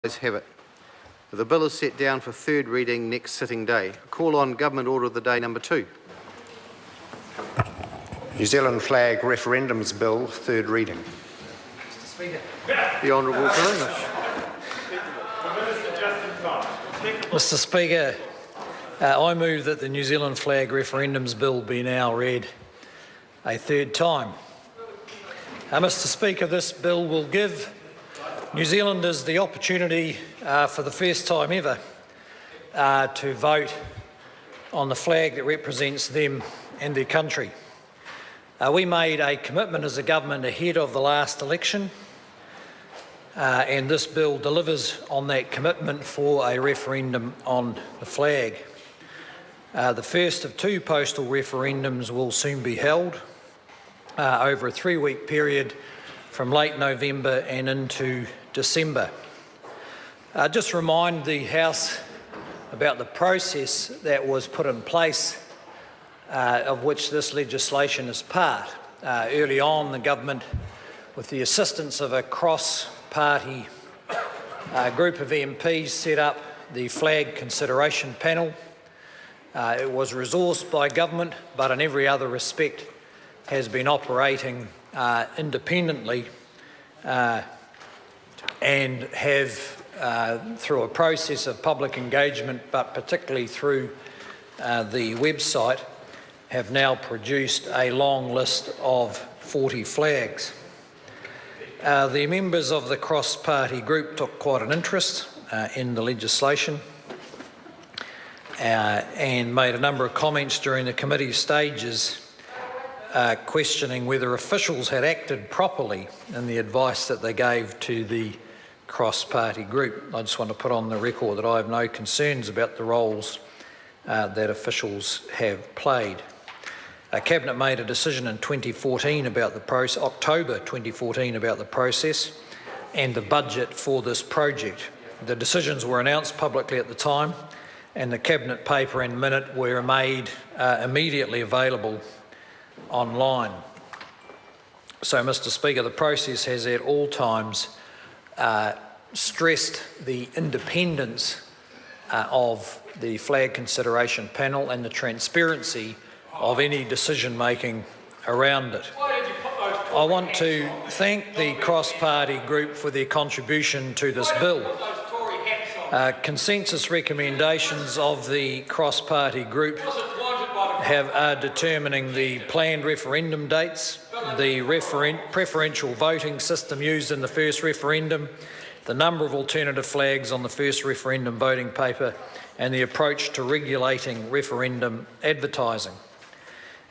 Ayes have it. The bill is set down for third reading next sitting day. I call on Government Order of the Day number 2. New Zealand Flag Referendums Bill, third reading. Mr. Speaker. The Honourable Karumish. Mr. Speaker, I move that the New Zealand Flag Referendums Bill be now read a third time. Mr. Speaker, this bill will give New Zealanders the opportunity for the first time ever to vote on the flag that represents them and their country. We made a commitment as a government ahead of the last election, and this bill delivers on that commitment for a referendum on the flag. The first of 2 postal referendums will soon be held over a 3-week period from late November and into December. Just remind the House about the process that was put in place of which this legislation is part. Early on, the government, with the assistance of a cross-party group of MPs, set up the Flag Consideration Panel. It was resourced by government, but in every other respect has been operating independently and have, through a process of public engagement, but particularly through the website, have now produced a long list of 40 flags. The members of the cross-party group took quite an interest in the legislation and made a number of comments during the committee stages questioning whether officials had acted properly in the advice that they gave to the cross-party group. I just want to put on the record that I have no concerns about the roles that officials have played. Cabinet made a decision in 2014 about the process, October 2014, about the process and the budget for this project. The decisions were announced publicly at the time, and the Cabinet paper and minute were made immediately available online. So, Mr. Speaker, the process has at all times stressed the independence of the Flag Consideration Panel and the transparency of any decision-making around it. I want to thank the cross-party group for their contribution to this bill. Consensus recommendations of the cross-party group are determining the planned referendum dates, the preferential voting system used in the first referendum, the number of alternative flags on the first referendum voting paper, and the approach to regulating referendum advertising.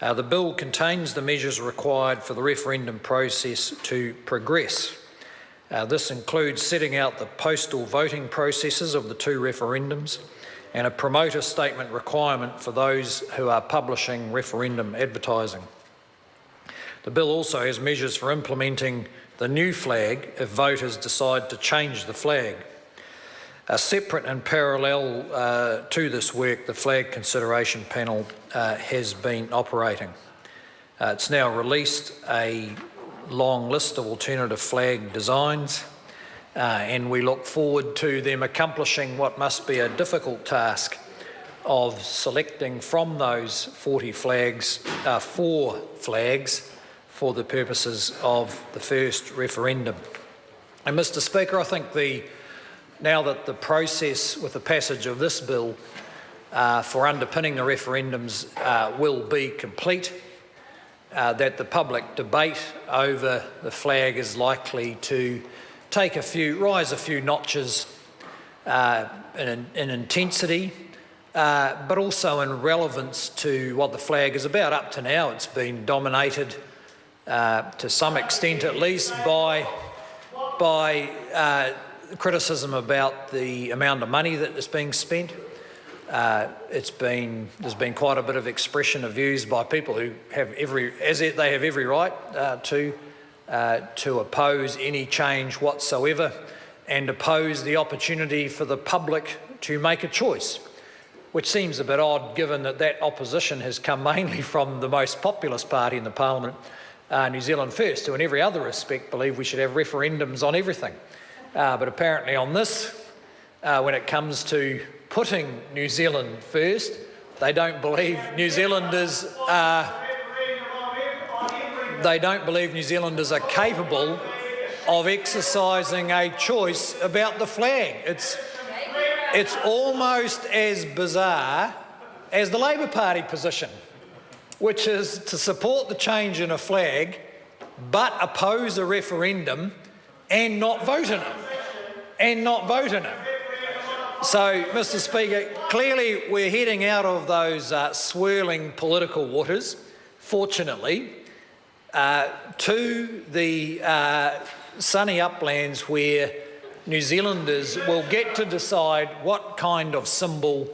The bill contains the measures required for the referendum process to progress. This includes setting out the postal voting processes of the 2 referendums and a promoter statement requirement for those who are publishing referendum advertising. The bill also has measures for implementing the new flag if voters decide to change the flag. Separate and parallel to this work, the Flag Consideration Panel has been operating. It's now released a long list of alternative flag designs, and we look forward to them accomplishing what must be a difficult task of selecting from those 40 flags 4 flags for the purposes of the first referendum. And Mr. Speaker, I think now that the process with the passage of this bill for underpinning the referendums will be complete, that the public debate over the flag is likely to rise a few notches in intensity, but also in relevance to what the flag is about. Up to now, it's been dominated to some extent, at least, by criticism about the amount of money that is being spent. There's been quite a bit of expression of views by people who have every right to oppose any change whatsoever and oppose the opportunity for the public to make a choice, which seems a bit odd given that opposition has come mainly from the most populist party in the Parliament, New Zealand First, who in every other respect believe we should have referendums on everything. But apparently on this, when it comes to putting New Zealand first. They don't believe New Zealanders are capable of exercising a choice about the flag. It's almost as bizarre as the Labor Party position, which is to support the change in a flag but oppose a referendum and not vote in it. So, Mr Speaker, clearly we're heading out of those swirling political waters, fortunately, to the sunny uplands where New Zealanders will get to decide what kind of symbol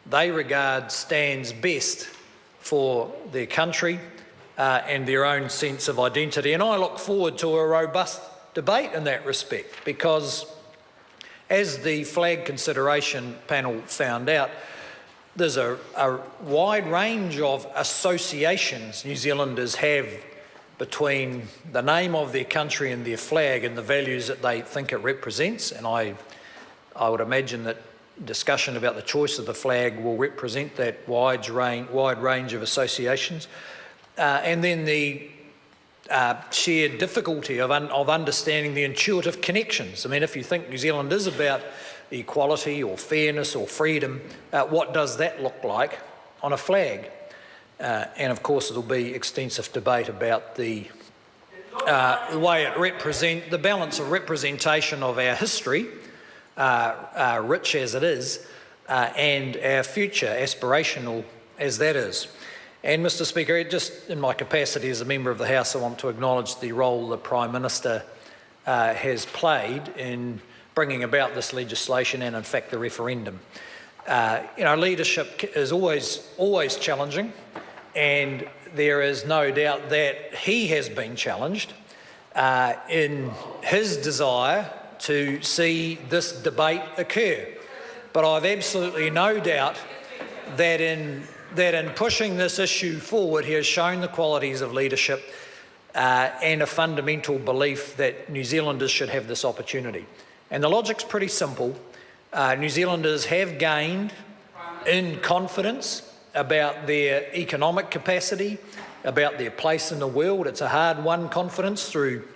they regard stands best for their country and their own sense of identity. And I look forward to a robust debate in that respect, because as the flag consideration panel found out, there's a wide range of associations New Zealanders have between the name of their country and their flag and the values that they think it represents. And I would imagine that discussion about the choice of the flag will represent that wide range of associations. And then the shared difficulty of understanding the intuitive connections. I mean, if you think New Zealand is about equality or fairness or freedom, what does that look like on a flag? And of course, there'll be extensive debate about the way it represents, the balance of representation of our history, rich as it is, and our future, aspirational as that is. And Mr Speaker, just in my capacity as a member of the House, I want to acknowledge the role the Prime Minister has played in bringing about this legislation and, in fact, the referendum. Leadership is always challenging, and there is no doubt that he has been challenged in his desire to see this debate occur. But I've absolutely no doubt that in pushing this issue forward, he has shown the qualities of leadership and a fundamental belief that New Zealanders should have this opportunity. And the logic's pretty simple. New Zealanders have gained in confidence about their economic capacity, about their place in the world. It's a hard-won confidence through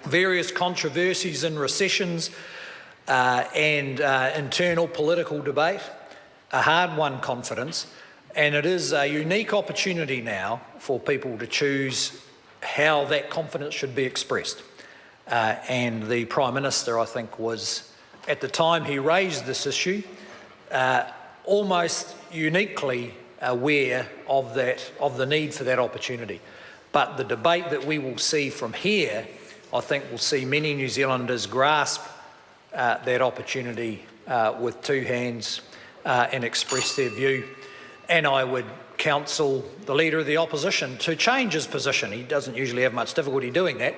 various controversies and recessions and internal political debate, a hard-won confidence. And it is a unique opportunity now for people to choose how that confidence should be expressed. And the Prime Minister, I think, was, at the time he raised this issue, almost uniquely aware of the need for that opportunity. But the debate that we will see from here, I think, will see many New Zealanders grasp that opportunity with two hands and express their view. And I would counsel the Leader of the Opposition to change his position. He doesn't usually have much difficulty doing that.